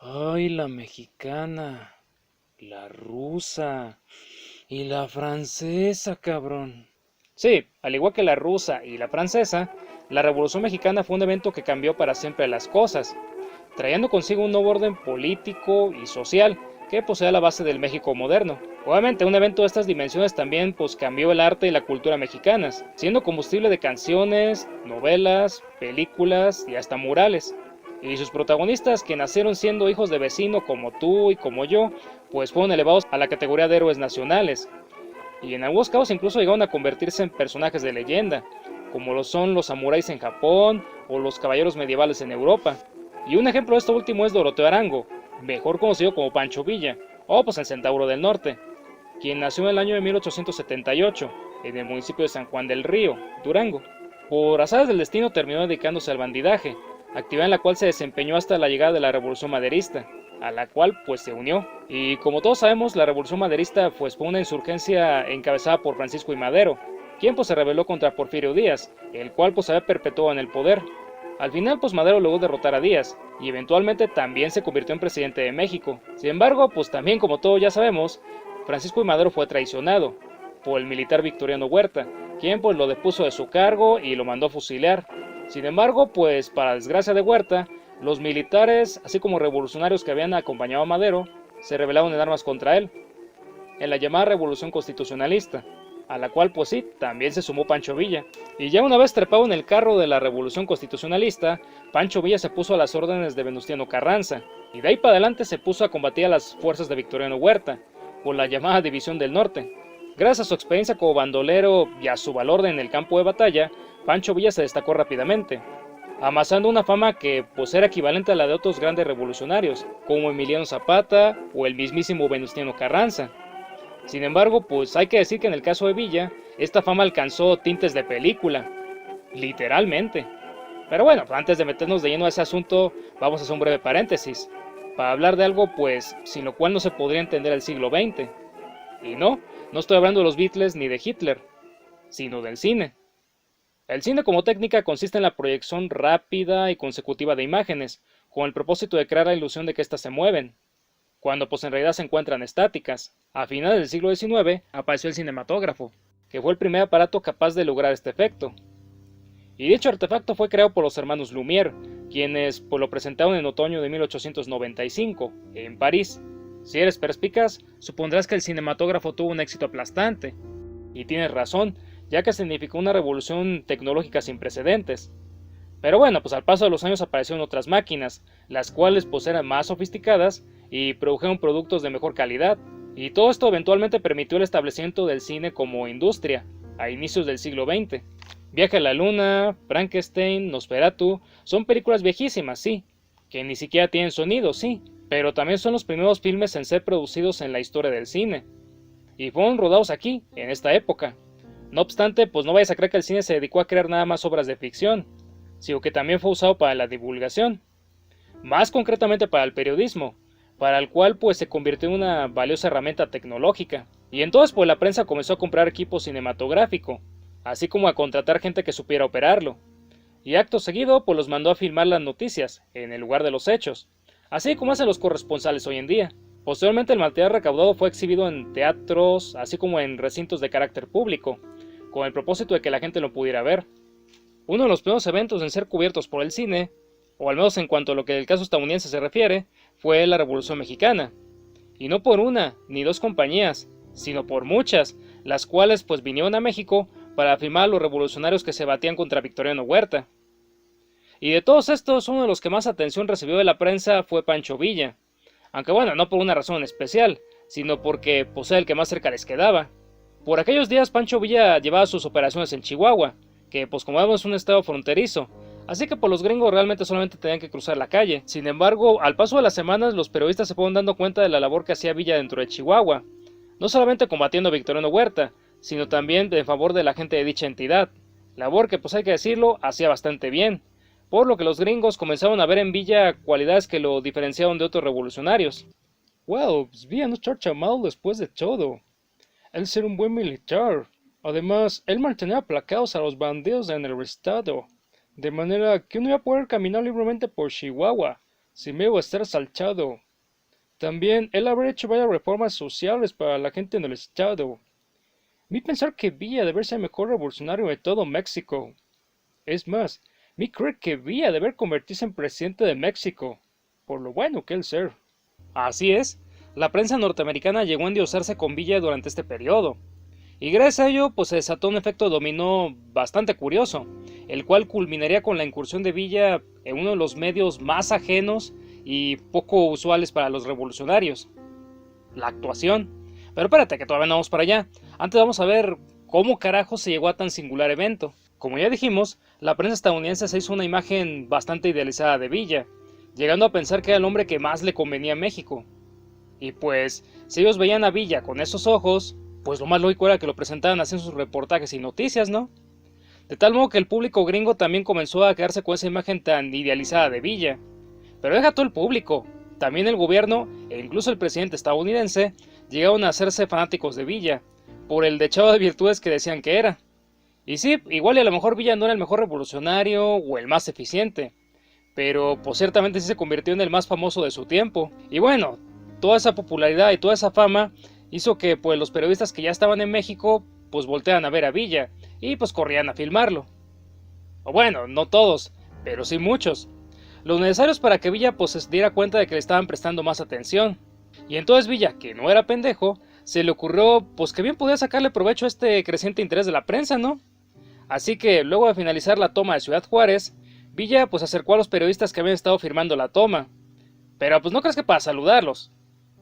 Ay, la mexicana, la rusa y la francesa, cabrón. Sí, al igual que la rusa y la francesa, la Revolución Mexicana fue un evento que cambió para siempre las cosas, trayendo consigo un nuevo orden político y social que posee la base del México moderno. Obviamente, un evento de estas dimensiones también cambió el arte y la cultura mexicanas, siendo combustible de canciones, novelas, películas y hasta murales. Y sus protagonistas, que nacieron siendo hijos de vecino como tú y como yo, pues fueron elevados a la categoría de héroes nacionales. Y en algunos casos incluso llegaron a convertirse en personajes de leyenda, como lo son los samuráis en Japón o los caballeros medievales en Europa. Y un ejemplo de esto último es Doroteo Arango, mejor conocido como Pancho Villa, o pues el Centauro del Norte, quien nació en el año de 1878 en el municipio de San Juan del Río, Durango. Por azares del destino terminó dedicándose al bandidaje, actividad en la cual se desempeñó hasta la llegada de la Revolución Maderista, a la cual pues se unió. Y como todos sabemos, la Revolución Maderista pues fue una insurgencia encabezada por Francisco I. Madero, quien pues se rebeló contra Porfirio Díaz, el cual pues se había perpetuado en el poder. Al final pues Madero logró derrotar a Díaz, y eventualmente también se convirtió en presidente de México. Sin embargo, pues también como todos ya sabemos, Francisco I. Madero fue traicionado por el militar Victoriano Huerta, quien pues lo depuso de su cargo y lo mandó a fusilar. Sin embargo, pues para desgracia de Huerta, los militares, así como revolucionarios que habían acompañado a Madero, se rebelaron en armas contra él, en la llamada Revolución Constitucionalista, a la cual pues sí, también se sumó Pancho Villa. Y ya una vez trepado en el carro de la Revolución Constitucionalista, Pancho Villa se puso a las órdenes de Venustiano Carranza, y de ahí para adelante se puso a combatir a las fuerzas de Victoriano Huerta, por la llamada División del Norte. Gracias a su experiencia como bandolero y a su valor en el campo de batalla, Pancho Villa se destacó rápidamente, amasando una fama que pues era equivalente a la de otros grandes revolucionarios, como Emiliano Zapata o el mismísimo Venustiano Carranza. Sin embargo, pues hay que decir que en el caso de Villa, esta fama alcanzó tintes de película, literalmente. Pero bueno, antes de meternos de lleno a ese asunto, vamos a hacer un breve paréntesis, para hablar de algo pues sin lo cual no se podría entender el siglo XX. Y no, no estoy hablando de los Beatles ni de Hitler, sino del cine. El cine como técnica consiste en la proyección rápida y consecutiva de imágenes, con el propósito de crear la ilusión de que éstas se mueven, cuando pues en realidad se encuentran estáticas. A finales del siglo XIX apareció el cinematógrafo, que fue el primer aparato capaz de lograr este efecto. Y dicho artefacto fue creado por los hermanos Lumière, quienes pues lo presentaron en otoño de 1895, en París. Si eres perspicaz, supondrás que el cinematógrafo tuvo un éxito aplastante. Y tienes razón, ya que significó una revolución tecnológica sin precedentes. Pero bueno, pues al paso de los años aparecieron otras máquinas, las cuales pues eran más sofisticadas y produjeron productos de mejor calidad. Y todo esto eventualmente permitió el establecimiento del cine como industria, a inicios del siglo XX. Viaje a la Luna, Frankenstein, Nosferatu, son películas viejísimas, sí, que ni siquiera tienen sonido, sí, pero también son los primeros filmes en ser producidos en la historia del cine. Y fueron rodados aquí, en esta época. No obstante, pues no vayas a creer que el cine se dedicó a crear nada más obras de ficción, sino que también fue usado para la divulgación, más concretamente para el periodismo, para el cual pues se convirtió en una valiosa herramienta tecnológica. Y entonces pues la prensa comenzó a comprar equipo cinematográfico, así como a contratar gente que supiera operarlo. Y acto seguido pues los mandó a filmar las noticias, en el lugar de los hechos, así como hacen los corresponsales hoy en día. Posteriormente el material recaudado fue exhibido en teatros, así como en recintos de carácter público, con el propósito de que la gente lo pudiera ver. Uno de los primeros eventos en ser cubiertos por el cine, o al menos en cuanto a lo que el caso estadounidense se refiere, fue la Revolución Mexicana. Y no por una, ni dos compañías, sino por muchas, las cuales pues vinieron a México para filmar a los revolucionarios que se batían contra Victoriano Huerta. Y de todos estos, uno de los que más atención recibió de la prensa fue Pancho Villa, aunque bueno, no por una razón especial, sino porque pues era el que más cerca les quedaba. Por aquellos días Pancho Villa llevaba sus operaciones en Chihuahua, que pues como vemos es un estado fronterizo, así que por los gringos realmente solamente tenían que cruzar la calle. Sin embargo, al paso de las semanas los periodistas se fueron dando cuenta de la labor que hacía Villa dentro de Chihuahua, no solamente combatiendo a Victoriano Huerta, sino también en favor de la gente de dicha entidad, labor que pues hay que decirlo, hacía bastante bien, por lo que los gringos comenzaron a ver en Villa cualidades que lo diferenciaban de otros revolucionarios. Well, pues Villa no está mal después de todo. Él ser un buen militar. Además, él mantenía aplacados a los bandidos en el estado, de manera que uno iba a poder caminar libremente por Chihuahua, Si me iba a estar salchado. También él habrá hecho varias reformas sociales para la gente en el estado. Mi pensar que Villa debe ser el mejor revolucionario de todo México. Es más, mi creer que Villa debe convertirse en presidente de México, por lo bueno que él ser. Así es, la prensa norteamericana llegó a endiosarse con Villa durante este periodo. Y gracias a ello, pues se desató un efecto dominó bastante curioso, el cual culminaría con la incursión de Villa en uno de los medios más ajenos y poco usuales para los revolucionarios, la actuación. Pero espérate, que todavía no vamos para allá. Antes vamos a ver cómo carajo se llegó a tan singular evento. Como ya dijimos, la prensa estadounidense se hizo una imagen bastante idealizada de Villa, llegando a pensar que era el hombre que más le convenía a México. Y pues, si ellos veían a Villa con esos ojos, pues lo más lógico era que lo presentaran así en sus reportajes y noticias, ¿no? De tal modo que el público gringo también comenzó a quedarse con esa imagen tan idealizada de Villa. Pero deja todo el público, también el gobierno e incluso el presidente estadounidense llegaron a hacerse fanáticos de Villa, por el dechado de virtudes que decían que era. Y sí, igual y a lo mejor Villa no era el mejor revolucionario o el más eficiente, pero pues ciertamente sí se convirtió en el más famoso de su tiempo. Y bueno, toda esa popularidad y toda esa fama hizo que pues los periodistas que ya estaban en México pues voltearan a ver a Villa y pues corrían a filmarlo. O bueno, no todos, pero sí muchos. Los necesarios para que Villa pues se diera cuenta de que le estaban prestando más atención. Y entonces Villa, que no era pendejo, se le ocurrió pues que bien podía sacarle provecho a este creciente interés de la prensa, ¿no? Así que luego de finalizar la toma de Ciudad Juárez, Villa pues acercó a los periodistas que habían estado firmando la toma. Pero pues no crees que para saludarlos.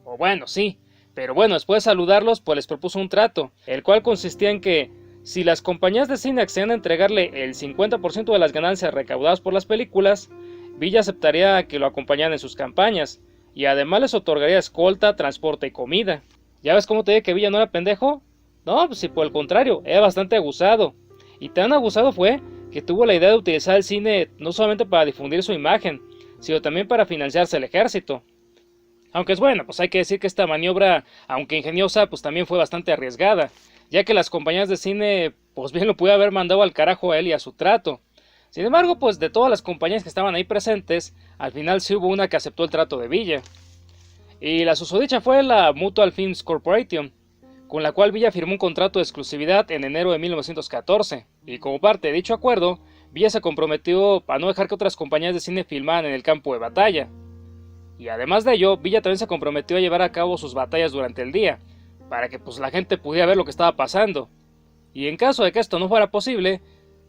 O bueno, sí, pero bueno, después de saludarlos pues les propuso un trato, el cual consistía en que si las compañías de cine accedían a entregarle el 50% de las ganancias recaudadas por las películas, Villa aceptaría que lo acompañaran en sus campañas, y además les otorgaría escolta, transporte y comida. ¿Ya ves cómo te dije que Villa no era pendejo? No, pues si por el contrario, era bastante abusado. Y tan abusado fue que tuvo la idea de utilizar el cine no solamente para difundir su imagen, sino también para financiarse el ejército. Aunque es bueno, pues hay que decir que esta maniobra, aunque ingeniosa, pues también fue bastante arriesgada, ya que las compañías de cine, pues bien lo pudo haber mandado al carajo a él y a su trato. Sin embargo, pues de todas las compañías que estaban ahí presentes, al final sí hubo una que aceptó el trato de Villa. Y la susodicha fue la Mutual Films Corporation, con la cual Villa firmó un contrato de exclusividad en enero de 1914, y como parte de dicho acuerdo, Villa se comprometió a no dejar que otras compañías de cine filmaran en el campo de batalla. Y además de ello, Villa también se comprometió a llevar a cabo sus batallas durante el día, para que pues la gente pudiera ver lo que estaba pasando. Y en caso de que esto no fuera posible,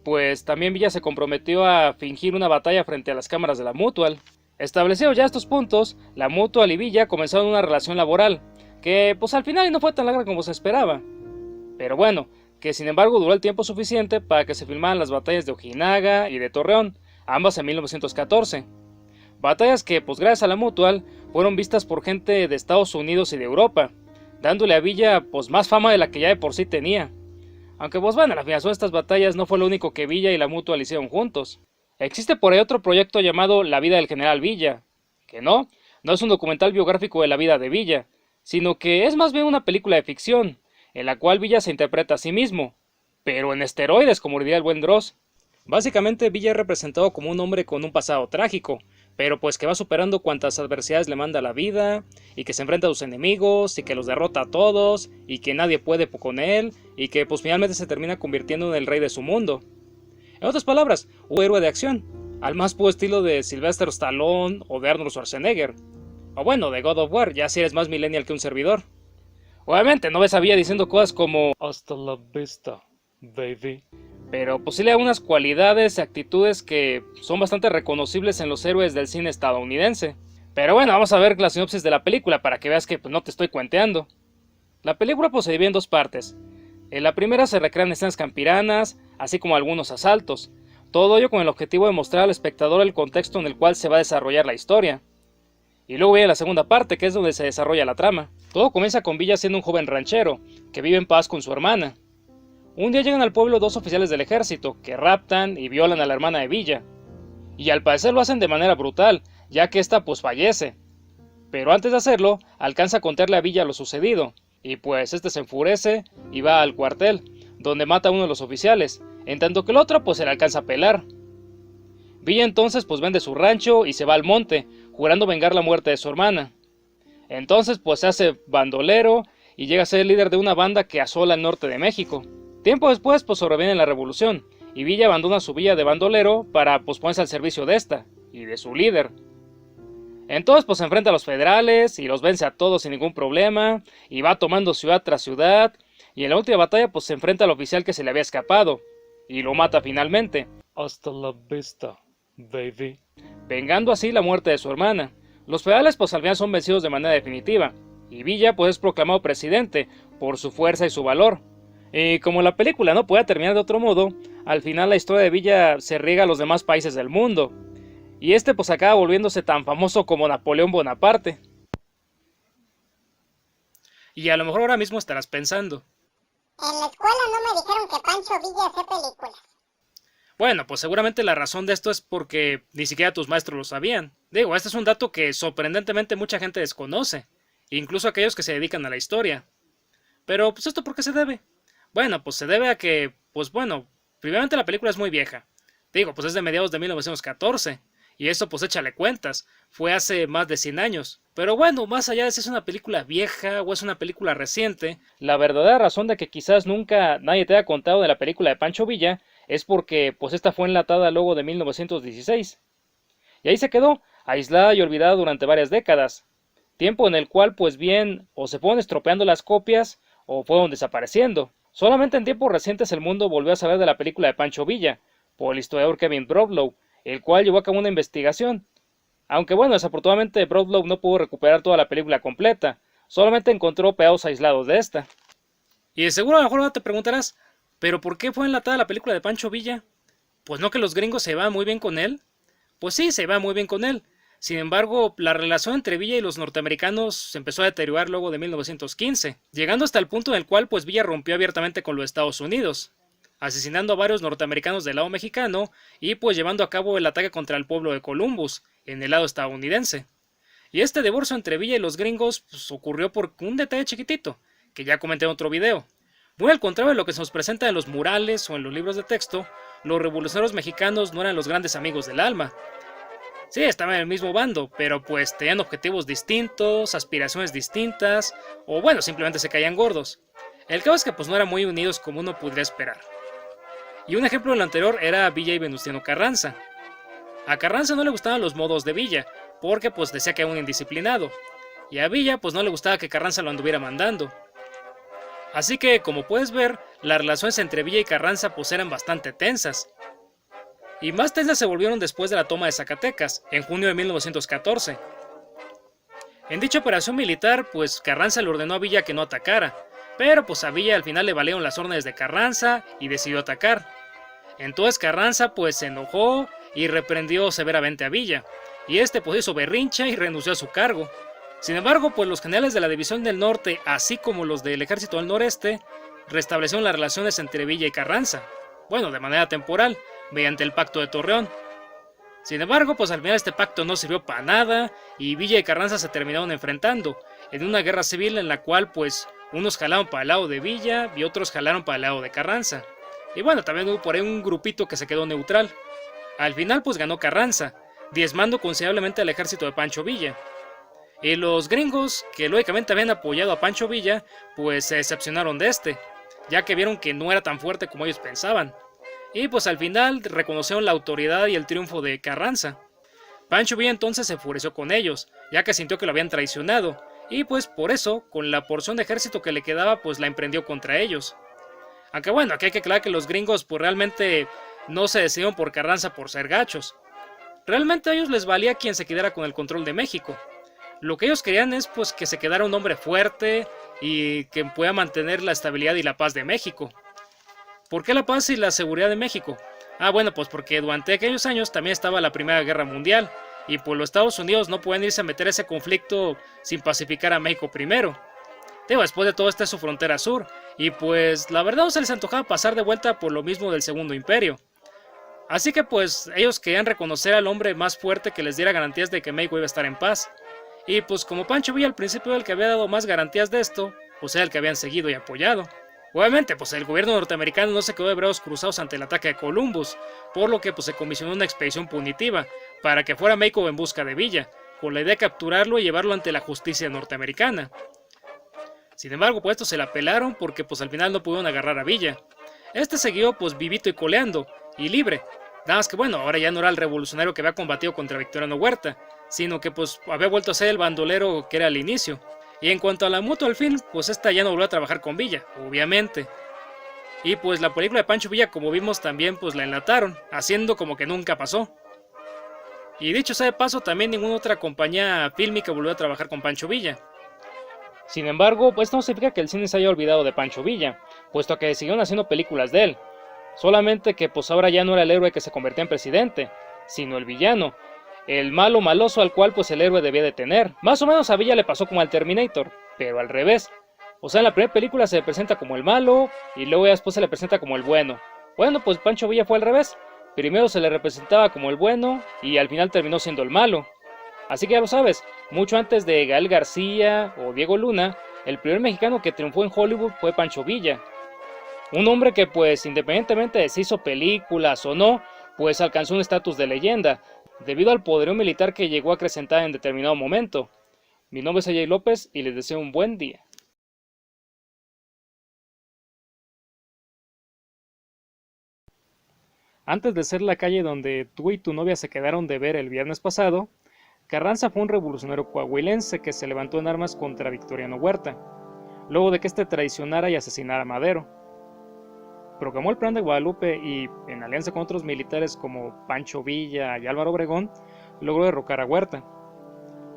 pues también Villa se comprometió a fingir una batalla frente a las cámaras de la Mutual. Establecidos ya estos puntos, la Mutual y Villa comenzaron una relación laboral, que pues al final no fue tan larga como se esperaba. Pero bueno, que sin embargo duró el tiempo suficiente para que se filmaran las batallas de Ojinaga y de Torreón, ambas en 1914. Batallas que, pues gracias a la Mutual, fueron vistas por gente de Estados Unidos y de Europa, dándole a Villa pues más fama de la que ya de por sí tenía. Aunque pues bueno, la financiación de estas batallas no fue lo único que Villa y la Mutual hicieron juntos. Existe por ahí otro proyecto llamado La vida del general Villa, que no es un documental biográfico de la vida de Villa, sino que es más bien una película de ficción, en la cual Villa se interpreta a sí mismo, pero en esteroides, como diría el buen Dross. Básicamente Villa es representado como un hombre con un pasado trágico, pero pues que va superando cuantas adversidades le manda la vida, y que se enfrenta a sus enemigos, y que los derrota a todos, y que nadie puede con él, y que pues finalmente se termina convirtiendo en el rey de su mundo. En otras palabras, un héroe de acción, al más puro estilo de Sylvester Stallone o de Arnold Schwarzenegger. O bueno, de God of War, ya si eres más millennial que un servidor. Obviamente no ves a Villa diciendo cosas como "Hasta la vista, baby". Pero pues sí le da unas cualidades y actitudes que son bastante reconocibles en los héroes del cine estadounidense. Pero bueno, vamos a ver la sinopsis de la película para que veas que pues, no te estoy cuenteando. La película pues, se divide en dos partes. En la primera se recrean escenas campiranas, así como algunos asaltos. Todo ello con el objetivo de mostrar al espectador el contexto en el cual se va a desarrollar la historia. Y luego viene la segunda parte, que es donde se desarrolla la trama. Todo comienza con Villa siendo un joven ranchero, que vive en paz con su hermana. Un día llegan al pueblo dos oficiales del ejército, que raptan y violan a la hermana de Villa. Y al parecer lo hacen de manera brutal, ya que ésta pues fallece. Pero antes de hacerlo, alcanza a contarle a Villa lo sucedido, y pues este se enfurece y va al cuartel, donde mata a uno de los oficiales, en tanto que el otro pues se le alcanza a pelar. Villa entonces pues vende su rancho y se va al monte, jurando vengar la muerte de su hermana. Entonces pues se hace bandolero y llega a ser el líder de una banda que asola el norte de México. Tiempo después pues sobreviene la revolución y Villa abandona su villa de bandolero para pues ponerse al servicio de esta y de su líder. Entonces pues se enfrenta a los federales y los vence a todos sin ningún problema y va tomando ciudad tras ciudad y en la última batalla pues se enfrenta al oficial que se le había escapado y lo mata finalmente. Hasta la vista, baby. Vengando así la muerte de su hermana. Los federales pues al final son vencidos de manera definitiva y Villa pues es proclamado presidente por su fuerza y su valor. Y como la película no puede terminar de otro modo, al final la historia de Villa se riega a los demás países del mundo. Y este pues acaba volviéndose tan famoso como Napoleón Bonaparte. Y a lo mejor ahora mismo estarás pensando: en la escuela no me dijeron que Pancho Villa hace películas. Bueno, pues seguramente la razón de esto es porque ni siquiera tus maestros lo sabían. Digo, este es un dato que sorprendentemente mucha gente desconoce, incluso aquellos que se dedican a la historia. Pero pues ¿esto por qué se debe? Bueno, pues se debe a que, pues bueno, primeramente la película es muy vieja. Digo, pues es de mediados de 1914. Y eso pues échale cuentas, fue hace más de 100 años. Pero bueno, más allá de si es una película vieja o es una película reciente, la verdadera razón de que quizás nunca nadie te haya contado de la película de Pancho Villa es porque pues esta fue enlatada luego de 1916. Y ahí se quedó, aislada y olvidada durante varias décadas. Tiempo en el cual pues bien o se fueron estropeando las copias o fueron desapareciendo. Solamente en tiempos recientes el mundo volvió a saber de la película de Pancho Villa, por el historiador Kevin Broadlow, el cual llevó a cabo una investigación. Aunque bueno, desafortunadamente Broadlow no pudo recuperar toda la película completa, solamente encontró pedazos aislados de esta. Y de seguro a lo mejor ahora te preguntarás, ¿pero por qué fue enlatada la película de Pancho Villa? Pues no que los gringos se van muy bien con él. Pues sí, se va muy bien con él. Sin embargo, la relación entre Villa y los norteamericanos se empezó a deteriorar luego de 1915, llegando hasta el punto en el cual pues Villa rompió abiertamente con los Estados Unidos, asesinando a varios norteamericanos del lado mexicano y pues llevando a cabo el ataque contra el pueblo de Columbus, en el lado estadounidense. Y este divorcio entre Villa y los gringos pues, ocurrió por un detalle chiquitito, que ya comenté en otro video. Muy al contrario de lo que se nos presenta en los murales o en los libros de texto, los revolucionarios mexicanos no eran los grandes amigos del alma. Sí, estaban en el mismo bando, pero pues tenían objetivos distintos, aspiraciones distintas, o bueno, simplemente se caían gordos. El caso es que pues no eran muy unidos como uno podría esperar. Y un ejemplo de lo anterior era Villa y Venustiano Carranza. A Carranza no le gustaban los modos de Villa, porque pues decía que era un indisciplinado. Y a Villa pues no le gustaba que Carranza lo anduviera mandando. Así que, como puedes ver, las relaciones entre Villa y Carranza pues eran bastante tensas. Y más tensas se volvieron después de la toma de Zacatecas, en junio de 1914. En dicha operación militar, pues Carranza le ordenó a Villa que no atacara, pero pues a Villa al final le valieron las órdenes de Carranza y decidió atacar. Entonces Carranza pues se enojó y reprendió severamente a Villa, y este pues hizo berrinche y renunció a su cargo. Sin embargo, pues los generales de la División del Norte, así como los del Ejército del Noreste, restablecieron las relaciones entre Villa y Carranza, bueno, de manera temporal, mediante el Pacto de Torreón. Sin embargo, pues al final este pacto no sirvió para nada y Villa y Carranza se terminaron enfrentando en una guerra civil en la cual pues unos jalaron para el lado de Villa y otros jalaron para el lado de Carranza. Y bueno, también hubo por ahí un grupito que se quedó neutral. Al final pues ganó Carranza, diezmando considerablemente al ejército de Pancho Villa. Y los gringos, que lógicamente habían apoyado a Pancho Villa, pues se decepcionaron de este, ya que vieron que no era tan fuerte como ellos pensaban. Y pues al final reconocieron la autoridad y el triunfo de Carranza. Pancho Villa entonces se enfureció con ellos, ya que sintió que lo habían traicionado, y pues por eso, con la porción de ejército que le quedaba, pues la emprendió contra ellos. Aunque bueno, aquí hay que aclarar que los gringos pues realmente no se decidieron por Carranza por ser gachos. Realmente a ellos les valía quien se quedara con el control de México. Lo que ellos querían es pues que se quedara un hombre fuerte y que pueda mantener la estabilidad y la paz de México. ¿Por qué la paz y la seguridad de México? Bueno, pues porque durante aquellos años también estaba la Primera Guerra Mundial y pues los Estados Unidos no pueden irse a meter ese conflicto sin pacificar a México primero. Después de todo esta es su frontera sur y pues la verdad no se les antojaba pasar de vuelta por lo mismo del Segundo Imperio. Así que pues ellos querían reconocer al hombre más fuerte que les diera garantías de que México iba a estar en paz. Y pues como Pancho Villa al principio era el que había dado más garantías de esto, pues era el que habían seguido y apoyado. Obviamente, pues el gobierno norteamericano no se quedó de brazos cruzados ante el ataque de Columbus, por lo que pues se comisionó una expedición punitiva para que fuera México en busca de Villa, con la idea de capturarlo y llevarlo ante la justicia norteamericana. Sin embargo, pues esto se la pelaron porque pues al final no pudieron agarrar a Villa. Este siguió pues vivito y coleando, y libre. Nada más que bueno, ahora ya no era el revolucionario que había combatido contra Victoriano Huerta, sino que pues había vuelto a ser el bandolero que era al inicio. Y en cuanto a la Mutua al fin, pues esta ya no volvió a trabajar con Villa, obviamente. Y pues la película de Pancho Villa, como vimos, también pues la enlataron, haciendo como que nunca pasó. Y dicho sea de paso, también ninguna otra compañía fílmica volvió a trabajar con Pancho Villa. Sin embargo, esto no significa que el cine se haya olvidado de Pancho Villa, puesto que siguieron haciendo películas de él. Solamente que pues ahora ya no era el héroe que se convertía en presidente, sino el villano, el malo maloso al cual pues el héroe debía de tener. Más o menos a Villa le pasó como al Terminator, pero al revés. O sea, en la primera película se le presenta como el malo y luego después se le presenta como el bueno. Bueno, pues Pancho Villa fue al revés. Primero se le representaba como el bueno y al final terminó siendo el malo. Así que ya lo sabes, mucho antes de Gael García o Diego Luna, el primer mexicano que triunfó en Hollywood fue Pancho Villa. Un hombre que pues independientemente de si hizo películas o no, pues alcanzó un estatus de leyenda, debido al poderío militar que llegó a acrecentar en determinado momento. Mi nombre es Ajay López y les deseo un buen día. Antes de ser la calle donde tú y tu novia se quedaron de ver el viernes pasado, Carranza fue un revolucionario coahuilense que se levantó en armas contra Victoriano Huerta, luego de que éste traicionara y asesinara a Madero. Proclamó el Plan de Guadalupe y, en alianza con otros militares como Pancho Villa y Álvaro Obregón, logró derrocar a Huerta.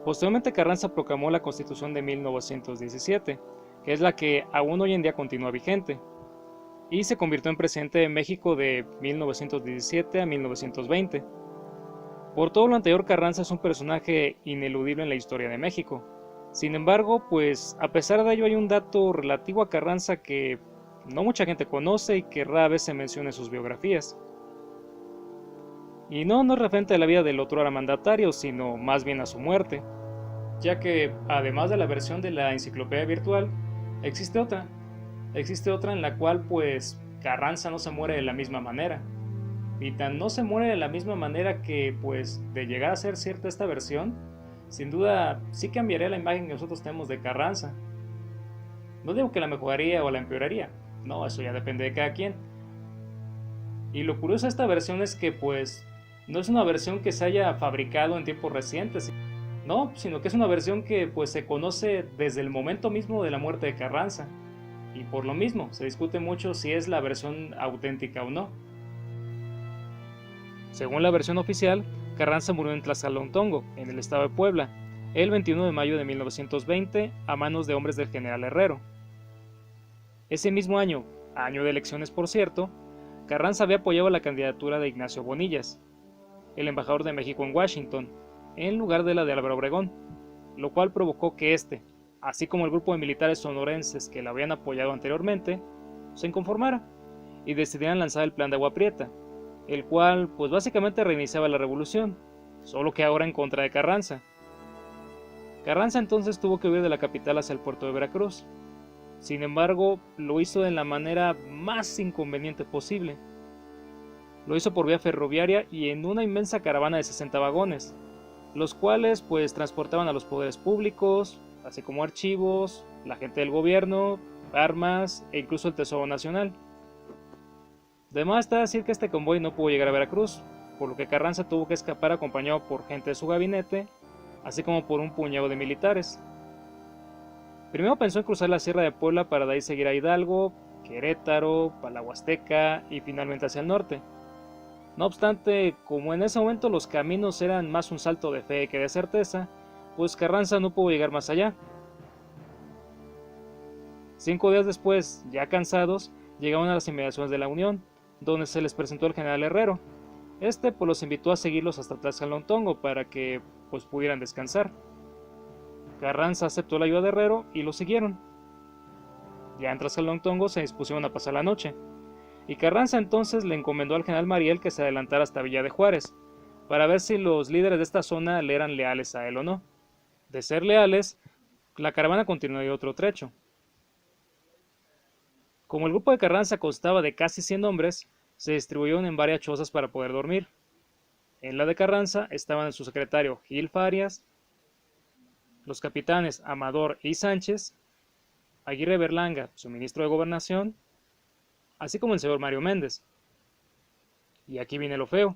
Posteriormente Carranza proclamó la Constitución de 1917, que es la que aún hoy en día continúa vigente, y se convirtió en presidente de México de 1917 a 1920. Por todo lo anterior, Carranza es un personaje ineludible en la historia de México. Sin embargo, pues a pesar de ello hay un dato relativo a Carranza que no mucha gente conoce y que rara vez se menciona en sus biografías. Y no es referente a la vida del otro mandatario, sino más bien a su muerte, ya que además de la versión de la enciclopedia virtual, existe otra en la cual pues Carranza no se muere de la misma manera. Y tan no se muere de la misma manera que pues de llegar a ser cierta esta versión, sin duda sí cambiaría la imagen que nosotros tenemos de Carranza. No digo que la mejoraría o la empeoraría, no, eso ya depende de cada quien. Y lo curioso de esta versión es que pues no es una versión que se haya fabricado en tiempos recientes, no, sino que es una versión que pues se conoce desde el momento mismo de la muerte de Carranza. Y por lo mismo se discute mucho si es la versión auténtica o no. Según la versión oficial, Carranza murió en Tlazalontongo, en el estado de Puebla, el 21 de mayo de 1920 a manos de hombres del general Herrero. Ese mismo año, año de elecciones por cierto, Carranza había apoyado la candidatura de Ignacio Bonillas, el embajador de México en Washington, en lugar de la de Álvaro Obregón, lo cual provocó que este, así como el grupo de militares sonorenses que la habían apoyado anteriormente, se inconformara y decidieran lanzar el Plan de Agua Prieta, el cual pues básicamente reiniciaba la revolución, solo que ahora en contra de Carranza. Carranza entonces tuvo que huir de la capital hacia el puerto de Veracruz. Sin embargo, lo hizo de la manera más inconveniente posible. Lo hizo por vía ferroviaria y en una inmensa caravana de 60 vagones, los cuales pues transportaban a los poderes públicos, así como archivos, la gente del gobierno, armas e incluso el Tesoro Nacional. De más está decir que este convoy no pudo llegar a Veracruz, por lo que Carranza tuvo que escapar acompañado por gente de su gabinete, así como por un puñado de militares. Primero pensó en cruzar la Sierra de Puebla para de ahí seguir a Hidalgo, Querétaro, Palahuasteca y finalmente hacia el norte. No obstante, como en ese momento los caminos eran más un salto de fe que de certeza, pues Carranza no pudo llegar más allá. 5 días después, ya cansados, llegaron a las inmediaciones de la Unión, donde se les presentó el general Herrero. Este pues los invitó a seguirlos hasta Tlazalontongo para que pues pudieran descansar. Carranza aceptó la ayuda de Herrero y lo siguieron. Ya en Tlazalontongo se dispusieron a pasar la noche, y Carranza entonces le encomendó al general Mariel que se adelantara hasta Villa de Juárez, para ver si los líderes de esta zona le eran leales a él o no. De ser leales, la caravana continuaría otro trecho. Como el grupo de Carranza constaba de casi 100 hombres, se distribuyeron en varias chozas para poder dormir. En la de Carranza estaban su secretario Gil Farias, Francisco Villa y Agustín Lara, y en la de Mariel estaban sus ayudantes José María Montesinos y Francisco Villa. los capitanes Amador y Sánchez, Aguirre Berlanga, su ministro de Gobernación, así como el señor Mario Méndez. Y aquí viene lo feo.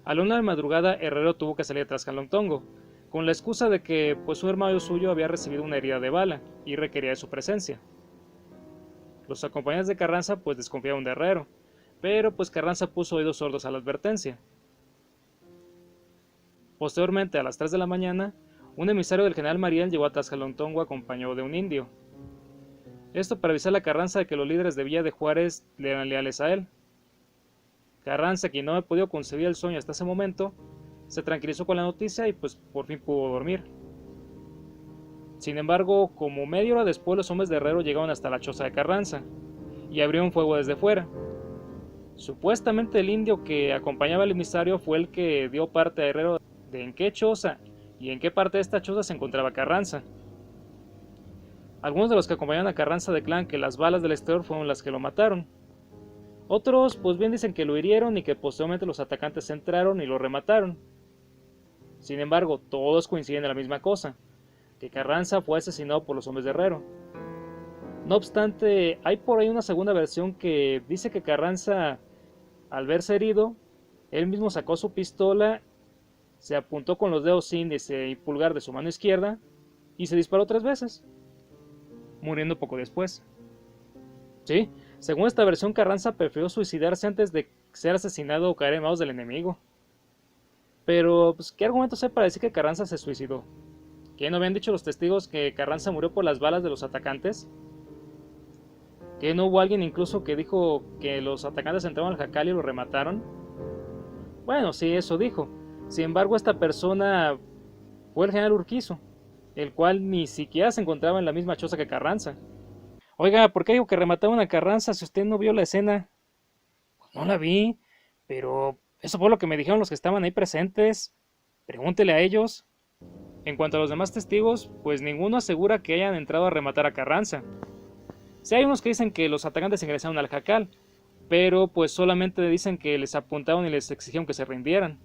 A la 1 de la madrugada, Herrero tuvo que salir de Tlaxcalontongo, con la excusa de que pues un hermano suyo había recibido una herida de bala y requería de su presencia. Los acompañantes de Carranza pues desconfiaron de Herrero, pero pues Carranza puso oídos sordos a la advertencia. Posteriormente, a las 3 de la mañana, un emisario del general Mariel llegó a Tlaxcalontongo acompañado de un indio. Esto para avisarle a Carranza de que los líderes de Villa de Juárez le eran leales a él. Carranza, quien no había podido concebir el sueño hasta ese momento, se tranquilizó con la noticia y pues por fin pudo dormir. Sin embargo, como media hora después los hombres de Herrero llegaron hasta la choza de Carranza y abrieron fuego desde fuera. Supuestamente el indio que acompañaba al emisario fue el que dio parte a Herrero de en qué choza y en qué parte de esta choza se encontraba Carranza. Algunos de los que acompañaban a Carranza declaran que las balas del exterior fueron las que lo mataron. Otros pues bien dicen que lo hirieron y que posteriormente los atacantes entraron y lo remataron. Sin embargo, todos coinciden en la misma cosa, que Carranza fue asesinado por los hombres de Herrero. No obstante, hay por ahí una segunda versión que dice que Carranza, al verse herido, él mismo sacó su pistola, se apuntó con los dedos índice y pulgar de su mano izquierda y se disparó 3 veces, muriendo poco después. Sí, según esta versión, Carranza prefirió suicidarse antes de ser asesinado o caer en manos del enemigo. Pero, pues, ¿qué argumentos hay para decir que Carranza se suicidó? ¿Qué no habían dicho los testigos que Carranza murió por las balas de los atacantes? ¿Que no hubo alguien incluso que dijo que los atacantes entraron al jacal y lo remataron? Bueno, sí, eso dijo. Sin embargo, esta persona fue el general Urquizo, el cual ni siquiera se encontraba en la misma choza que Carranza. Oiga, ¿por qué digo que remataron a Carranza si usted no vio la escena? Pues no la vi, pero eso fue lo que me dijeron los que estaban ahí presentes. Pregúntele a ellos. En cuanto a los demás testigos, pues ninguno asegura que hayan entrado a rematar a Carranza. Sí hay unos que dicen que los atacantes ingresaron al jacal, pero pues solamente dicen que les apuntaron y les exigieron que se rindieran.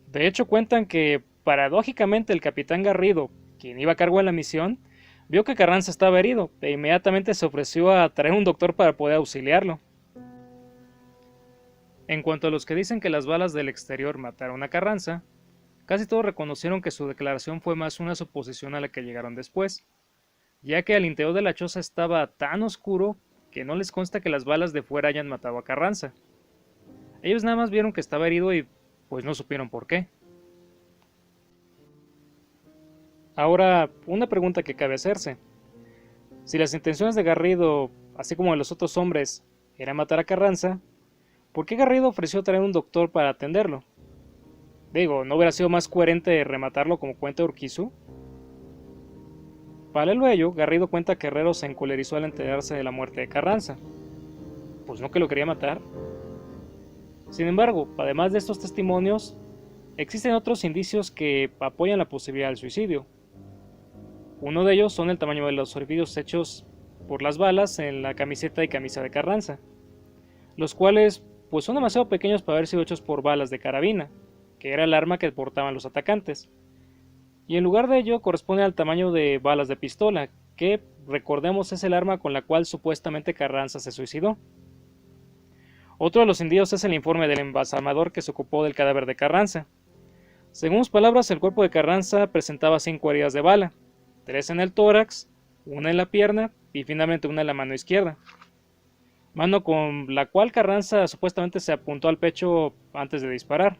De hecho cuentan que, paradójicamente, el capitán Garrido, quien iba a cargo de la misión, vio que Carranza estaba herido e inmediatamente se ofreció a traer un doctor para poder auxiliarlo. En cuanto a los que dicen que las balas del exterior mataron a Carranza, casi todos reconocieron que su declaración fue más una suposición a la que llegaron después, ya que al interior de la choza estaba tan oscuro que no les consta que las balas de fuera hayan matado a Carranza. Ellos nada más vieron que estaba herido y pues no supieron por qué. Ahora, una pregunta que cabe hacerse. Si las intenciones de Garrido, así como de los otros hombres, eran matar a Carranza, ¿por qué Garrido ofreció traer un doctor para atenderlo? Digo, ¿no hubiera sido más coherente rematarlo como cuenta Urquizu? Paralelo a ello, Garrido cuenta que Herrero se encolerizó al enterarse de la muerte de Carranza. Pues no que lo quería matar. Sin embargo, además de estos testimonios, existen otros indicios que apoyan la posibilidad del suicidio. Uno de ellos son el tamaño de los orificios hechos por las balas en la camiseta y camisa de Carranza, los cuales pues son demasiado pequeños para haber sido hechos por balas de carabina, que era el arma que portaban los atacantes, y en lugar de ello corresponde al tamaño de balas de pistola, que recordemos es el arma con la cual supuestamente Carranza se suicidó. Otro de los indicios es el informe del embalsamador que se ocupó del cadáver de Carranza. Según sus palabras, el cuerpo de Carranza presentaba 5 heridas de bala, 3 en el tórax, 1 en la pierna y finalmente 1 en la mano izquierda, mano con la cual Carranza supuestamente se apuntó al pecho antes de disparar.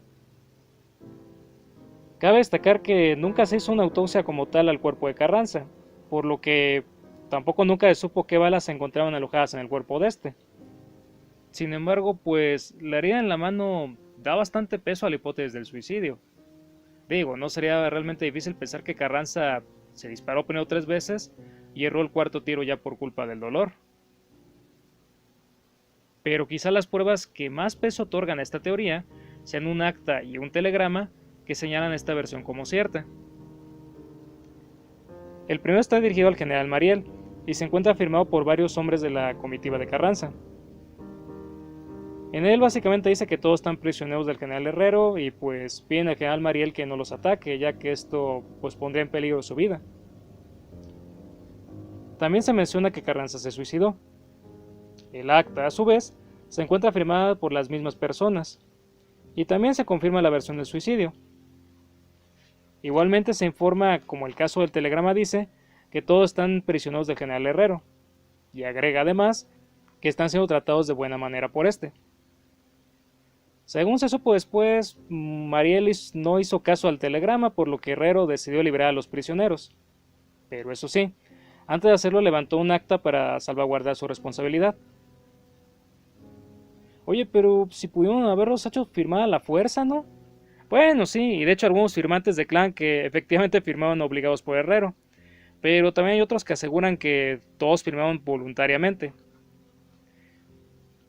Cabe destacar que nunca se hizo una autopsia como tal al cuerpo de Carranza, por lo que tampoco nunca se supo qué balas se encontraban alojadas en el cuerpo de este. Sin embargo, pues la herida en la mano da bastante peso a la hipótesis del suicidio. Digo, no sería realmente difícil pensar que Carranza se disparó primero 3 veces y erró el 4.º tiro ya por culpa del dolor. Pero quizá las pruebas que más peso otorgan a esta teoría sean un acta y un telegrama que señalan esta versión como cierta. El primero está dirigido al general Mariel y se encuentra firmado por varios hombres de la comitiva de Carranza. En él básicamente dice que todos están prisioneros del general Herrero y pues piden al general Mariel que no los ataque, ya que esto pues pondría en peligro su vida. También se menciona que Carranza se suicidó. El acta, a su vez, se encuentra firmada por las mismas personas, y también se confirma la versión del suicidio. Igualmente se informa, como el caso del telegrama dice, que todos están prisioneros del general Herrero, y agrega además que están siendo tratados de buena manera por este. Según se supo después, Mariel no hizo caso al telegrama, por lo que Herrero decidió liberar a los prisioneros. Pero eso sí, antes de hacerlo levantó un acta para salvaguardar su responsabilidad. Oye, pero si pudieron haberlos hecho firmar a la fuerza, ¿no? Bueno, sí, y de hecho algunos firmantes declaran que efectivamente firmaban obligados por Herrero, pero también hay otros que aseguran que todos firmaban voluntariamente.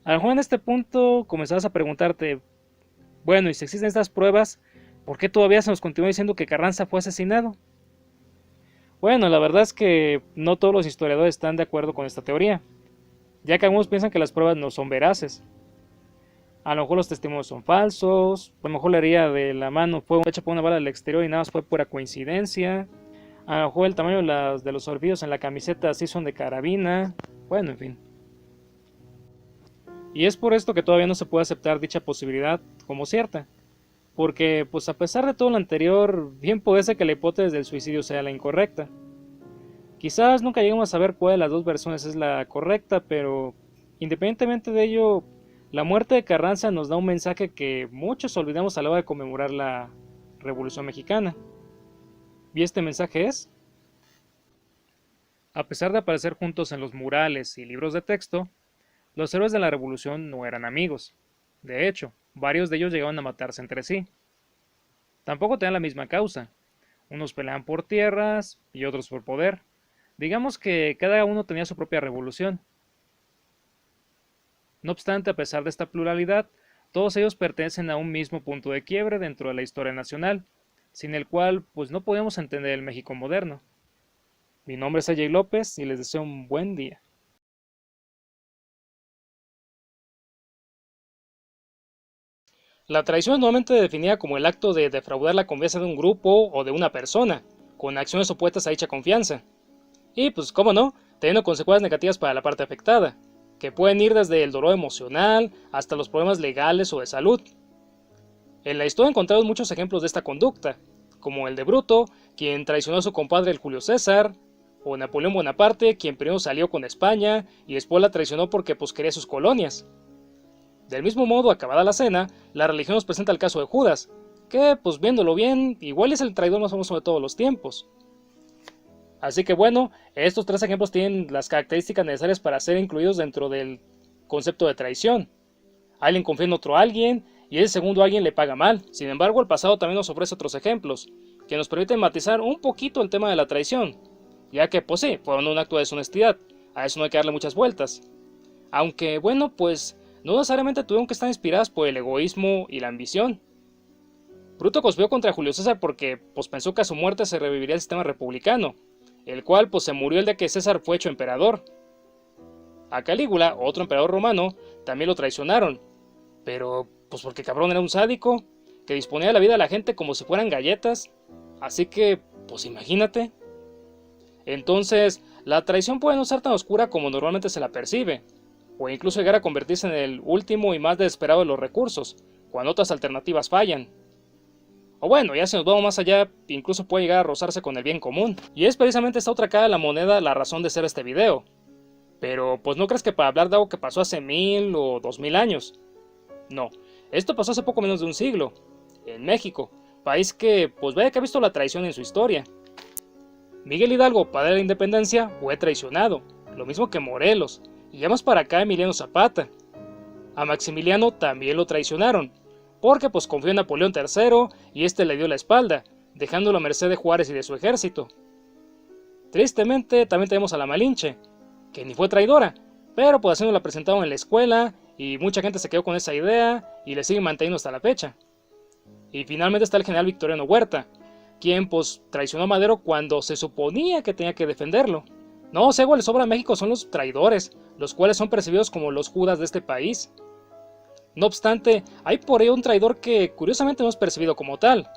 A lo mejor en este punto comenzarás a preguntarte, bueno, y si existen estas pruebas, ¿por qué todavía se nos continúa diciendo que Carranza fue asesinado? Bueno, la verdad es que no todos los historiadores están de acuerdo con esta teoría, ya que algunos piensan que las pruebas no son veraces. A lo mejor los testimonios son falsos, a lo mejor la herida de la mano fue hecha por una bala del exterior y nada más fue pura coincidencia. A lo mejor el tamaño de los orificios en la camiseta sí son de carabina. Bueno, en fin. Y es por esto que todavía no se puede aceptar dicha posibilidad como cierta. Porque, pues a pesar de todo lo anterior, bien puede ser que la hipótesis del suicidio sea la incorrecta. Quizás nunca lleguemos a saber cuál de las dos versiones es la correcta, pero independientemente de ello, la muerte de Carranza nos da un mensaje que muchos olvidamos a la hora de conmemorar la Revolución Mexicana. Y este mensaje es: a pesar de aparecer juntos en los murales y libros de texto, los héroes de la Revolución no eran amigos. De hecho, varios de ellos llegaban a matarse entre sí. Tampoco tenían la misma causa. Unos peleaban por tierras y otros por poder. Digamos que cada uno tenía su propia revolución. No obstante, a pesar de esta pluralidad, todos ellos pertenecen a un mismo punto de quiebre dentro de la historia nacional, sin el cual pues no podemos entender el México moderno. Mi nombre es Ajay López y les deseo un buen día. La traición es normalmente definida como el acto de defraudar la confianza de un grupo o de una persona, con acciones opuestas a dicha confianza. Y pues, cómo no, teniendo consecuencias negativas para la parte afectada, que pueden ir desde el dolor emocional hasta los problemas legales o de salud. En la historia encontramos muchos ejemplos de esta conducta, como el de Bruto, quien traicionó a su compadre el Julio César, o Napoleón Bonaparte, quien primero salió con España y después la traicionó porque pues quería sus colonias. Del mismo modo, acabada la cena, la religión nos presenta el caso de Judas, que pues viéndolo bien, igual es el traidor más famoso de todos los tiempos. Así que bueno, estos tres ejemplos tienen las características necesarias para ser incluidos dentro del concepto de traición. Alguien confía en otro alguien y ese segundo alguien le paga mal. Sin embargo, el pasado también nos ofrece otros ejemplos, que nos permiten matizar un poquito el tema de la traición, ya que pues sí, fueron un acto de deshonestidad, a eso no hay que darle muchas vueltas. Aunque bueno, pues no necesariamente tuvieron que estar inspiradas por el egoísmo y la ambición. Bruto conspiró contra Julio César porque pues pensó que a su muerte se reviviría el sistema republicano, el cual pues se murió el día que César fue hecho emperador. A Calígula, otro emperador romano, también lo traicionaron, pero pues porque cabrón era un sádico, que disponía de la vida de la gente como si fueran galletas, así que pues imagínate. Entonces, la traición puede no ser tan oscura como normalmente se la percibe, o incluso llegar a convertirse en el último y más desesperado de los recursos, cuando otras alternativas fallan. O bueno, ya si nos vamos más allá, incluso puede llegar a rozarse con el bien común. Y es precisamente esta otra cara de la moneda la razón de ser este video. Pero pues no crees que para hablar de algo que pasó hace 1000 o 2000 años. No, esto pasó hace poco menos de un siglo, en México, país que pues vaya que ha visto la traición en su historia. Miguel Hidalgo, padre de la independencia, fue traicionado, lo mismo que Morelos, y ya más para acá Emiliano Zapata. A Maximiliano también lo traicionaron, porque pues confió en Napoleón III y este le dio la espalda, dejándolo a merced de Juárez y de su ejército. Tristemente también tenemos a la Malinche, que ni fue traidora, pero pues así nos la presentaron en la escuela y mucha gente se quedó con esa idea y le sigue manteniendo hasta la fecha. Y finalmente está el general Victoriano Huerta, quien pues traicionó a Madero cuando se suponía que tenía que defenderlo. No, si algo le sobra a México son los traidores, los cuales son percibidos como los Judas de este país. No obstante, hay por ahí un traidor que curiosamente no es percibido como tal,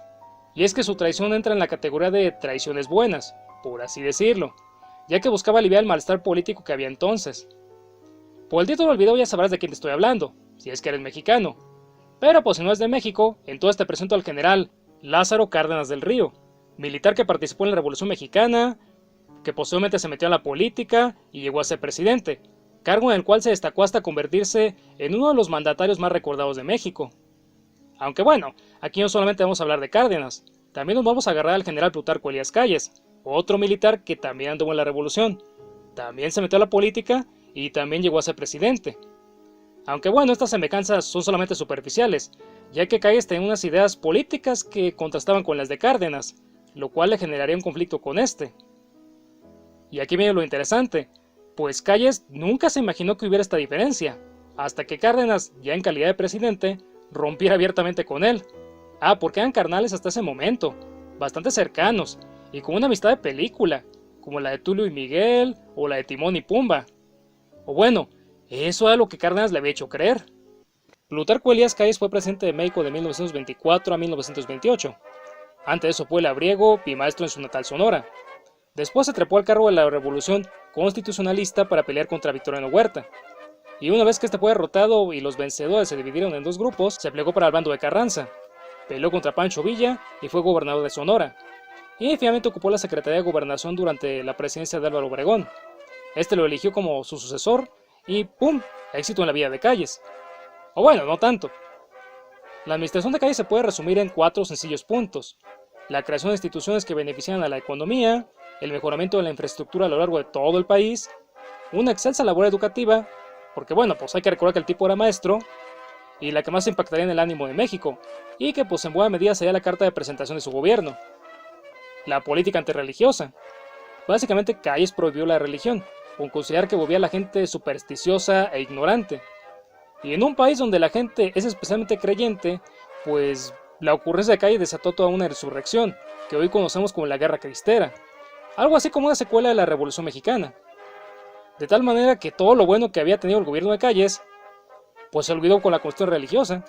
y es que su traición entra en la categoría de traiciones buenas, por así decirlo, ya que buscaba aliviar el malestar político que había entonces. Por el título del video ya sabrás de quién te estoy hablando, si es que eres mexicano, pero pues si no es de México, entonces te presento al general Lázaro Cárdenas del Río, militar que participó en la Revolución Mexicana, que posteriormente se metió a la política y llegó a ser presidente, cargo en el cual se destacó hasta convertirse en uno de los mandatarios más recordados de México. Aunque bueno, aquí no solamente vamos a hablar de Cárdenas, también nos vamos a agarrar al general Plutarco Elías Calles, otro militar que también anduvo en la revolución, también se metió a la política y también llegó a ser presidente. Aunque bueno, estas semejanzas son solamente superficiales, ya que Calles tenía unas ideas políticas que contrastaban con las de Cárdenas, lo cual le generaría un conflicto con este. Y aquí viene lo interesante, pues Calles nunca se imaginó que hubiera esta diferencia, hasta que Cárdenas, ya en calidad de presidente, rompiera abiertamente con él. Porque eran carnales hasta ese momento, bastante cercanos, y con una amistad de película, como la de Tulio y Miguel, o la de Timón y Pumba. O bueno, eso era lo que Cárdenas le había hecho creer. Plutarco Elías Calles fue presidente de México de 1924 a 1928. Antes de eso fue labriego y maestro en su natal Sonora. Después se trepó al cargo de la Revolución Constitucionalista para pelear contra Victoriano Huerta. Y una vez que este fue derrotado y los vencedores se dividieron en dos grupos, se plegó para el bando de Carranza. Peleó contra Pancho Villa y fue gobernador de Sonora. Y finalmente ocupó la Secretaría de Gobernación durante la presidencia de Álvaro Obregón. Este lo eligió como su sucesor y ¡pum! Éxito en la vida de Calles. O bueno, no tanto. La administración de Calles se puede resumir en 4 sencillos puntos: la creación de instituciones que benefician a la economía, el mejoramiento de la infraestructura a lo largo de todo el país, una excelsa labor educativa, porque bueno, pues hay que recordar que el tipo era maestro, y la que más impactaría en el ánimo de México, y que pues en buena medida sería la carta de presentación de su gobierno: la política antirreligiosa. Básicamente Calles prohibió la religión, por considerar que volvía a la gente supersticiosa e ignorante. Y en un país donde la gente es especialmente creyente, pues la ocurrencia de Calles desató toda una resurrección, que hoy conocemos como la Guerra Cristera, algo así como una secuela de la Revolución Mexicana. De tal manera que todo lo bueno que había tenido el gobierno de Calles, pues se olvidó con la cuestión religiosa.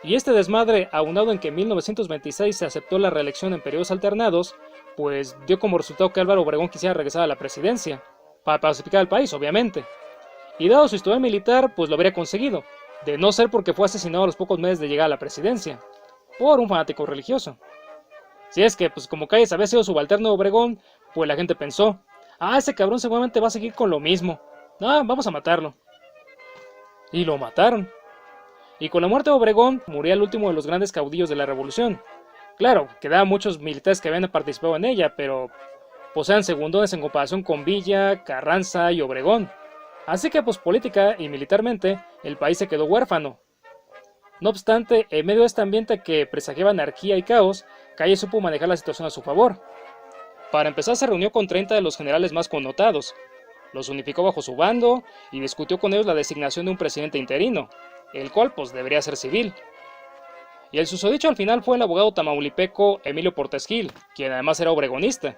Y este desmadre, aunado en que en 1926 se aceptó la reelección en periodos alternados, pues dio como resultado que Álvaro Obregón quisiera regresar a la presidencia, para pacificar el país, obviamente. Y dado su historial militar, pues lo habría conseguido, de no ser porque fue asesinado a los pocos meses de llegar a la presidencia, por un fanático religioso. Si es que, pues como Calles había sido subalterno de Obregón, pues la gente pensó: ese cabrón seguramente va a seguir con lo mismo, vamos a matarlo. Y lo mataron. Y con la muerte de Obregón, murió el último de los grandes caudillos de la revolución. Claro, quedaban muchos militares que habían participado en ella, pero pues eran segundones en comparación con Villa, Carranza y Obregón. Así que pues política y militarmente, el país se quedó huérfano. No obstante, en medio de este ambiente que presagiaba anarquía y caos, Calles supo manejar la situación a su favor. Para empezar, se reunió con 30 de los generales más connotados, los unificó bajo su bando y discutió con ellos la designación de un presidente interino, el cual pues debería ser civil. Y el susodicho al final fue el abogado tamaulipeco Emilio Portes Gil, quien además era obregonista.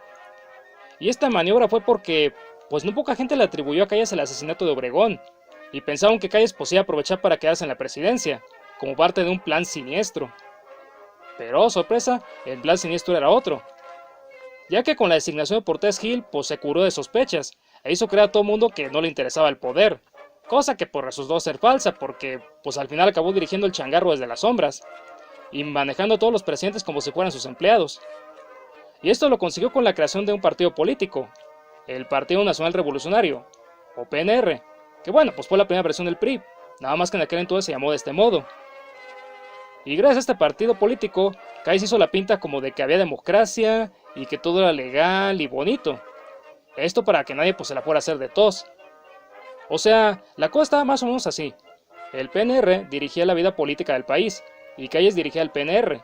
Y esta maniobra fue porque pues no poca gente le atribuyó a Calles el asesinato de Obregón, y pensaron que Calles pues iba a aprovechar para quedarse en la presidencia, como parte de un plan siniestro. Pero, sorpresa, el plan siniestro era otro, ya que con la designación de Portes Gil pues se curó de sospechas, e hizo creer a todo mundo que no le interesaba el poder, cosa que pues resultó ser falsa, porque pues al final acabó dirigiendo el changarro desde las sombras, y manejando a todos los presidentes como si fueran sus empleados. Y esto lo consiguió con la creación de un partido político, el Partido Nacional Revolucionario, o PNR, que bueno, pues fue la primera versión del PRI, nada más que en aquel entonces se llamó de este modo. Y gracias a este partido político, Calles hizo la pinta como de que había democracia y que todo era legal y bonito. Esto para que nadie pues se la fuera a hacer de tos. O sea, la cosa estaba más o menos así. El PNR dirigía la vida política del país, y Calles dirigía el PNR.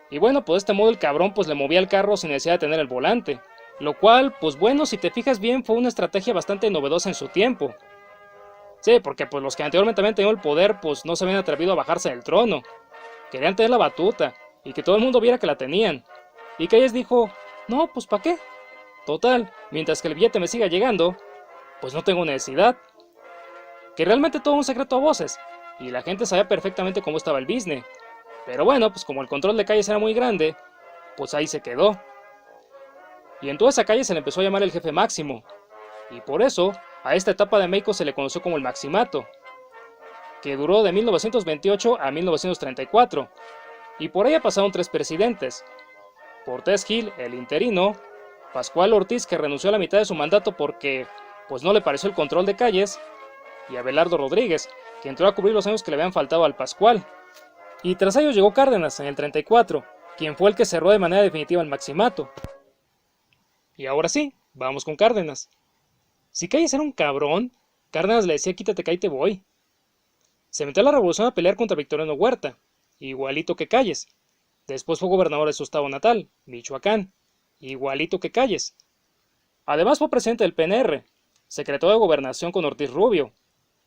Y bueno, pues de este modo el cabrón pues le movía el carro sin necesidad de tener el volante. Lo cual, pues bueno, si te fijas bien, fue una estrategia bastante novedosa en su tiempo. Sí, porque pues los que anteriormente habían tenido el poder pues no se habían atrevido a bajarse del trono. Querían tener la batuta, y que todo el mundo viera que la tenían. Y Calles dijo: no, pues ¿para qué? Total, mientras que el billete me siga llegando, pues no tengo necesidad. Que realmente todo un secreto a voces, y la gente sabía perfectamente cómo estaba el business. Pero bueno, pues como el control de calles era muy grande, pues ahí se quedó. Y en toda esa calle se le empezó a llamar el jefe máximo, y por eso a esta etapa de México se le conoció como el Maximato, que duró de 1928 a 1934, y por ella pasaron 3 presidentes: Portés Gil, el interino; Pascual Ortiz, que renunció a la mitad de su mandato porque pues no le pareció el control de calles; y Abelardo Rodríguez, que entró a cubrir los años que le habían faltado al Pascual. Y tras ellos llegó Cárdenas en el 34, quien fue el que cerró de manera definitiva el Maximato. Y ahora sí, vamos con Cárdenas. Si Calles era un cabrón, Cárdenas le decía quítate que ahí te voy. Se metió a la revolución a pelear contra Victoriano Huerta, igualito que Calles. Después fue gobernador de su estado natal, Michoacán, igualito que Calles. Además fue presidente del PNR, secretario de Gobernación con Ortiz Rubio,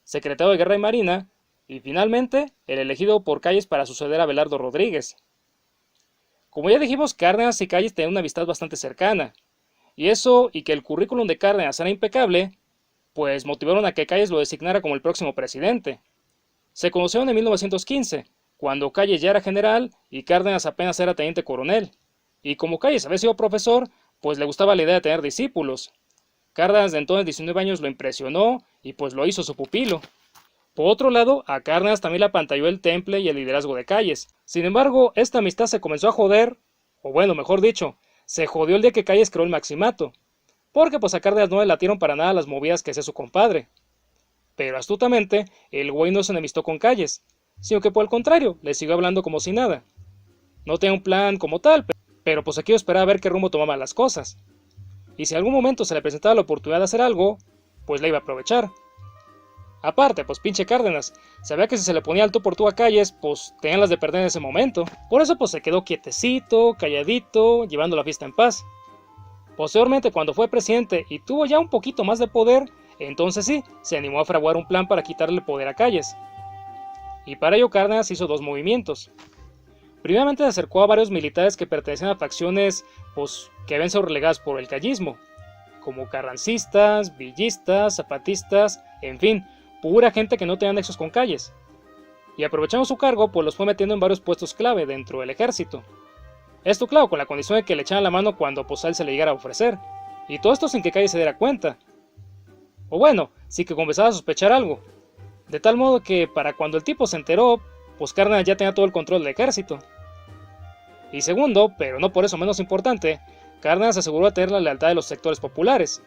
secretario de Guerra y Marina, y finalmente el elegido por Calles para suceder a Abelardo Rodríguez. Como ya dijimos, Cárdenas y Calles tenían una amistad bastante cercana, y eso y que el currículum de Cárdenas era impecable, pues motivaron a que Calles lo designara como el próximo presidente. Se conocieron en 1915, cuando Calles ya era general y Cárdenas apenas era teniente coronel, y como Calles había sido profesor, pues le gustaba la idea de tener discípulos. Cárdenas de entonces 19 años lo impresionó y pues lo hizo su pupilo. Por otro lado, a Cárdenas también le apantalló el temple y el liderazgo de Calles. Sin embargo, esta amistad se comenzó a joder, o bueno, mejor dicho, se jodió el día que Calles creó el Maximato, porque pues a Cárdenas no le latieron para nada las movidas que hacía su compadre. Pero astutamente, el güey no se enemistó con Calles, sino que por el contrario, le siguió hablando como si nada. No tenía un plan como tal, pero pues aquí esperaba a ver qué rumbo tomaban las cosas. Y si en algún momento se le presentaba la oportunidad de hacer algo, pues la iba a aprovechar. Aparte, pues pinche Cárdenas, sabía que si se le ponía al tú por tú a Calles, pues tenían las de perder en ese momento. Por eso pues se quedó quietecito, calladito, llevando la fiesta en paz. Posteriormente, cuando fue presidente y tuvo ya un poquito más de poder, entonces sí, se animó a fraguar un plan para quitarle el poder a Calles. Y para ello Cárdenas hizo 2 movimientos. Primeramente se acercó a varios militares que pertenecían a facciones pues, que habían sido relegadas por el callismo, como carrancistas, villistas, zapatistas, en fin, pura gente que no tenía nexos con Calles. Y aprovechando su cargo, pues los fue metiendo en varios puestos clave dentro del ejército. Esto claro, con la condición de que le echaran la mano cuando pues a él se le llegara a ofrecer. Y todo esto sin que Calles se diera cuenta. O bueno, sí que comenzaba a sospechar algo. De tal modo que para cuando el tipo se enteró, pues Cárdenas ya tenía todo el control del ejército. Y segundo, pero no por eso menos importante, Cárdenas aseguró tener la lealtad de los sectores populares,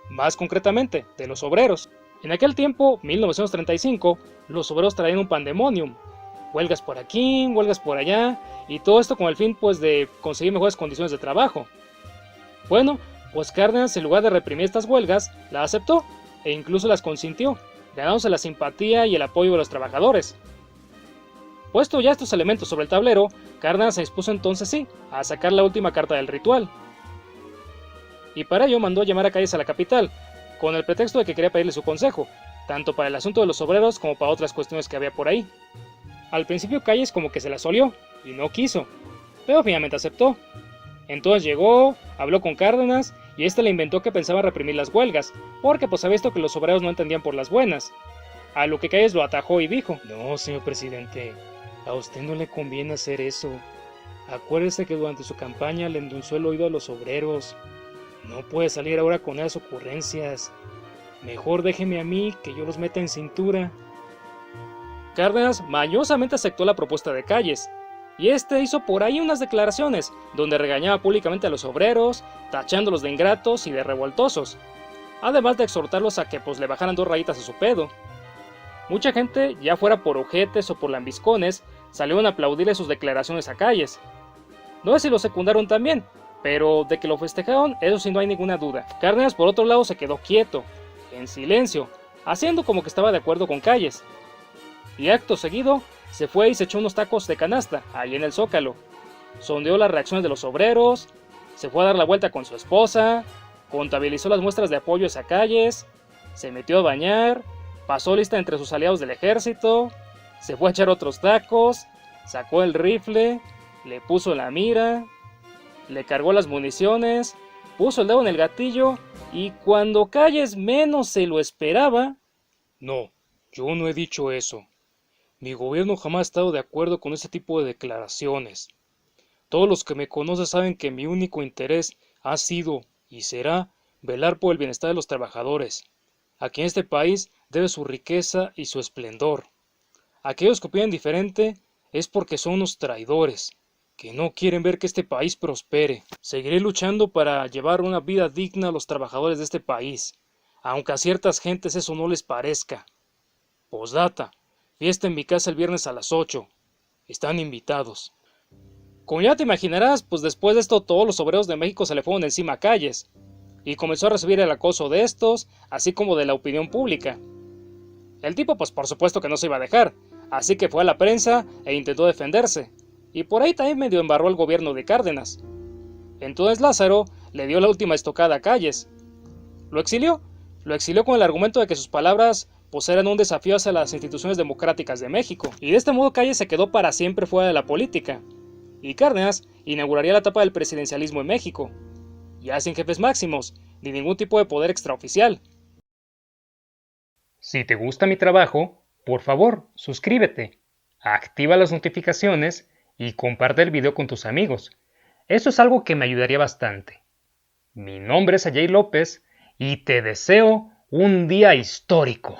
más concretamente, de los obreros. En aquel tiempo, 1935, los obreros traían un pandemonium, huelgas por aquí, huelgas por allá, y todo esto con el fin pues de conseguir mejores condiciones de trabajo. Bueno, pues Cárdenas en lugar de reprimir estas huelgas, las aceptó, e incluso las consintió, ganándose la simpatía y el apoyo de los trabajadores. Puesto ya estos elementos sobre el tablero, Cárdenas se dispuso entonces sí, a sacar la última carta del ritual. Y para ello mandó llamar a Calles a la capital, con el pretexto de que quería pedirle su consejo, tanto para el asunto de los obreros como para otras cuestiones que había por ahí. Al principio Calles como que se la solió, y no quiso, pero finalmente aceptó. Entonces llegó, habló con Cárdenas, y este le inventó que pensaba reprimir las huelgas, porque pues había visto que los obreros no entendían por las buenas. A lo que Calles lo atajó y dijo: "No, señor presidente, a usted no le conviene hacer eso. Acuérdese que durante su campaña le endulzó el oído a los obreros. No puede salir ahora con esas ocurrencias. Mejor déjeme a mí, que yo los meta en cintura". Cárdenas mañosamente aceptó la propuesta de Calles, y este hizo por ahí unas declaraciones donde regañaba públicamente a los obreros, tachándolos de ingratos y de revoltosos, además de exhortarlos a que pues le bajaran 2 rayitas a su pedo. Mucha gente, ya fuera por ojetes o por lambiscones, salieron a aplaudirle sus declaraciones a Calles. No sé si lo secundaron también, pero de que lo festejaron, eso sí no hay ninguna duda. Cárdenas por otro lado se quedó quieto, en silencio, haciendo como que estaba de acuerdo con Calles. Y acto seguido, se fue y se echó unos tacos de canasta, ahí en el Zócalo. Sondeó las reacciones de los obreros, se fue a dar la vuelta con su esposa, contabilizó las muestras de apoyo a Calles, se metió a bañar, pasó lista entre sus aliados del ejército, se fue a echar otros tacos, sacó el rifle, le puso la mira, le cargó las municiones, puso el dedo en el gatillo y cuando Calles menos se lo esperaba... "No, yo no he dicho eso. Mi gobierno jamás ha estado de acuerdo con este tipo de declaraciones. Todos los que me conocen saben que mi único interés ha sido y será velar por el bienestar de los trabajadores, a quien este país debe su riqueza y su esplendor. Aquellos que opinan diferente es porque son unos traidores, que no quieren ver que este país prospere. Seguiré luchando para llevar una vida digna a los trabajadores de este país, aunque a ciertas gentes eso no les parezca. Postdata, fiesta en mi casa el viernes a las 8. Están invitados. Como ya te imaginarás, pues después de esto todos los obreros de México se le fueron encima a Calles, y comenzó a recibir el acoso de estos, así como de la opinión pública. El tipo pues por supuesto que no se iba a dejar, así que fue a la prensa e intentó defenderse, y por ahí también medio embarró el gobierno de Cárdenas. Entonces Lázaro le dio la última estocada a Calles. Lo exilió con el argumento de que sus palabras pues eran un desafío hacia las instituciones democráticas de México, y de este modo Calles se quedó para siempre fuera de la política, y Cárdenas inauguraría la etapa del presidencialismo en México, ya sin jefes máximos, ni ningún tipo de poder extraoficial. Si te gusta mi trabajo, por favor, suscríbete, activa las notificaciones y comparte el video con tus amigos. Eso es algo que me ayudaría bastante. Mi nombre es Ajay López y te deseo un día histórico.